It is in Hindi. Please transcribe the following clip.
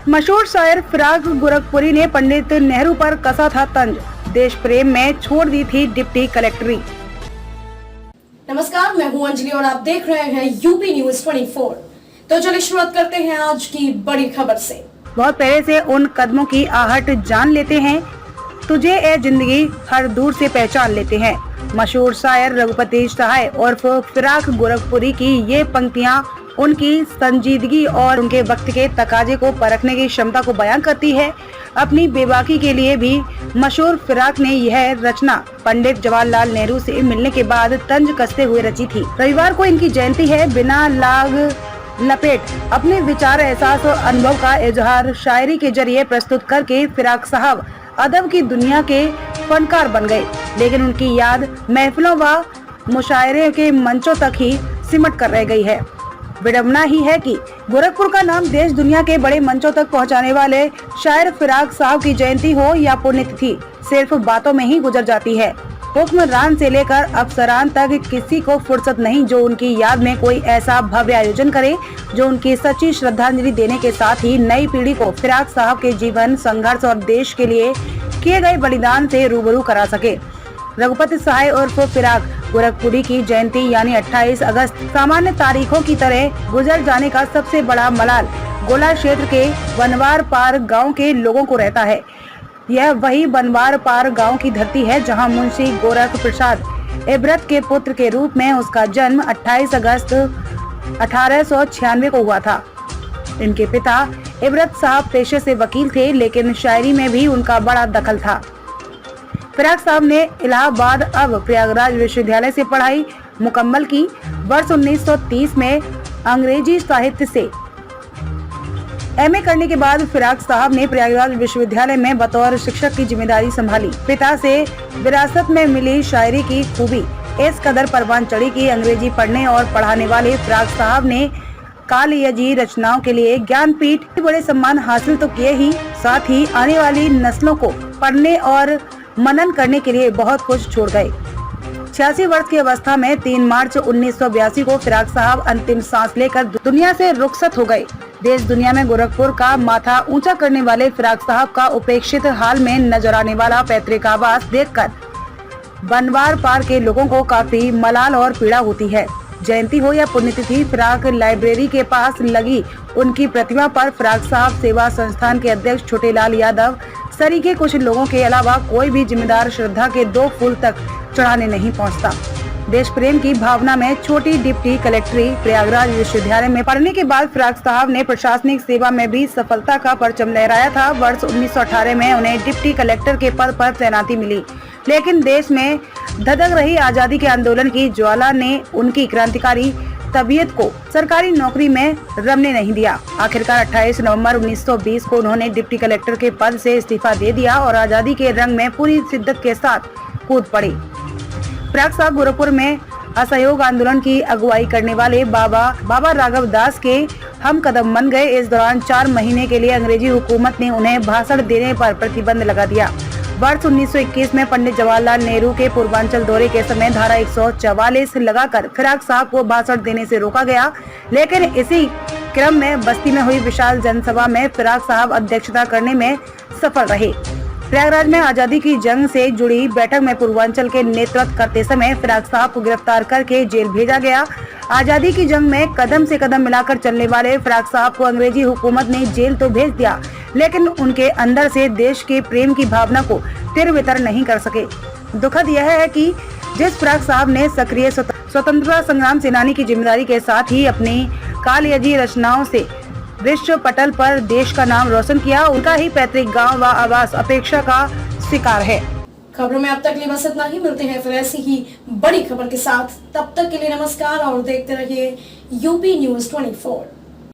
मशहूर शायर फिराक गोरखपुरी ने पंडित नेहरू पर कसा था तंज, देश प्रेम में छोड़ दी थी डिप्टी कलेक्टरी। नमस्कार, मैं हूं अंजलि और आप देख रहे हैं यूपी न्यूज 24। तो चलिए शुरुआत करते हैं आज की बड़ी खबर से। बहुत पहले से उन कदमों की आहट जान लेते हैं, तुझे ए जिंदगी हर दूर से पहचान लेते हैं। मशहूर शायर रघुपति सहाय और फिराक गोरखपुरी की ये पंक्तियां उनकी संजीदगी और उनके वक्त के तकाजे को परखने की क्षमता को बयान करती है। अपनी बेबाकी के लिए भी मशहूर फिराक ने यह रचना पंडित जवाहरलाल नेहरू से मिलने के बाद तंज कसते हुए रची थी। रविवार को इनकी जयंती है। बिना लाग लपेट अपने विचार, एहसास और अनुभव का इजहार शायरी के जरिए प्रस्तुत करके फिराक साहब अदब की दुनिया के फनकार बन गए, लेकिन उनकी याद महफिलों व मुशायरे के मंचों तक ही सिमट कर रह गई है। विडम्बना ही है कि गोरखपुर का नाम देश दुनिया के बड़े मंचों तक पहुंचाने वाले शायर फिराक साहब की जयंती हो या पुण्यतिथि सिर्फ बातों में ही गुजर जाती है। हुक्मरान से लेकर अफसरान तक किसी को फुर्सत नहीं जो उनकी याद में कोई ऐसा भव्य आयोजन करे जो उनकी सच्ची श्रद्धांजलि देने के साथ ही नई पीढ़ी को फिराक साहब के जीवन, संघर्ष और देश के लिए किए गए बलिदान से रूबरू करा सके। रघुपति सहाय और फिराक गोरखपुरी की जयंती यानी 28 अगस्त सामान्य तारीखों की तरह गुजर जाने का सबसे बड़ा मलाल गोला क्षेत्र के बनवार पार गांव के लोगों को रहता है। यह वही बनवार पार गांव की धरती है जहां मुंशी गोरख प्रसाद इबरत के पुत्र के रूप में उसका जन्म 28 अगस्त 1896 को हुआ था। इनके पिता इबरत साहब पेशे से वकील थे, लेकिन शायरी में भी उनका बड़ा दखल था। फिराक साहब ने इलाहाबाद अब प्रयागराज विश्वविद्यालय से पढ़ाई मुकम्मल की। वर्ष 1930 में अंग्रेजी साहित्य से एमए करने के बाद फिराक साहब ने प्रयागराज विश्वविद्यालय में बतौर शिक्षक की जिम्मेदारी संभाली। पिता से विरासत में मिली शायरी की खूबी इस कदर परवान चढ़ी कि अंग्रेजी पढ़ने और पढ़ाने वाले फिराक साहब ने कालियजी रचनाओं के लिए ज्ञानपीठ के बड़े सम्मान हासिल तो किए ही, साथ ही आने वाली नस्लों को पढ़ने और मनन करने के लिए बहुत कुछ छोड़ गए। 86 वर्ष की अवस्था में 3 मार्च 1982 को फिराक साहब अंतिम सांस लेकर दुनिया से रुखसत हो गए। देश दुनिया में गोरखपुर का माथा ऊंचा करने वाले फिराक साहब का उपेक्षित हाल में नजर आने वाला पैतृक आवास देखकर बनवार पार के लोगों को काफी मलाल और पीड़ा होती है। जयंती हो या पुण्यतिथि, फिराक लाइब्रेरी के पास लगी उनकी प्रतिमा पर फिराक साहब सेवा संस्थान के अध्यक्ष छोटेलाल यादव सरीखे कुछ लोगों के अलावा कोई भी जिम्मेदार श्रद्धा के 2 फूल तक चढ़ाने नहीं पहुंचता। देश प्रेम की भावना में छोटी डिप्टी कलेक्टरी प्रयागराज विश्वविद्यालय में पढ़ने के बाद फिराक साहब ने प्रशासनिक सेवा में भी सफलता का परचम लहराया था। वर्ष 1918 में उन्हें डिप्टी कलेक्टर के पद पर तैनाती मिली, लेकिन देश में धधक रही आजादी के आंदोलन की ज्वाला ने उनकी क्रांतिकारी तबीयत को सरकारी नौकरी में रमने नहीं दिया। आखिरकार 28 नवंबर 1920 को उन्होंने डिप्टी कलेक्टर के पद से इस्तीफा दे दिया और आजादी के रंग में पूरी शिद्दत के साथ कूद पड़ी। फिराक साहब गोरखपुर में असहयोग आंदोलन की अगुवाई करने वाले बाबा राघव दास के हम कदम बन गए। इस दौरान 4 महीने के लिए अंग्रेजी हुकूमत ने उन्हें भाषण देने पर प्रतिबंध लगा दिया। वर्ष 1921 में पंडित जवाहरलाल नेहरू के पूर्वांचल दौरे के समय धारा 144 लगाकर फिराक साहब को भाषण देने से रोका गया, लेकिन इसी क्रम में बस्ती में हुई विशाल जनसभा में फिराक साहब अध्यक्षता करने में सफल रहे। प्रयागराज में आजादी की जंग से जुड़ी बैठक में पूर्वांचल के नेतृत्व करते समय फिराक साहब को गिरफ्तार करके जेल भेजा गया। आजादी की जंग में कदम से कदम मिलाकर चलने वाले फिराक साहब को अंग्रेजी हुकूमत ने जेल तो भेज दिया, लेकिन उनके अंदर से देश के प्रेम की भावना को तिरबितर नहीं कर सके। दुखद यह है कि जिस फिराक साहब ने सक्रिय स्वतंत्रता संग्राम सेनानी की जिम्मेदारी के साथ ही अपनी कालियजी रचनाओं से विश्व पटल पर देश का नाम रोशन किया, उनका ही पैतृक गांव व आवास अपेक्षा का शिकार है। खबरों में अब तक लिए बस इतना ही। मिलते हैं फिर ऐसी ही बड़ी खबर के साथ। तब तक के लिए नमस्कार और देखते रहिए यूपी न्यूज 24।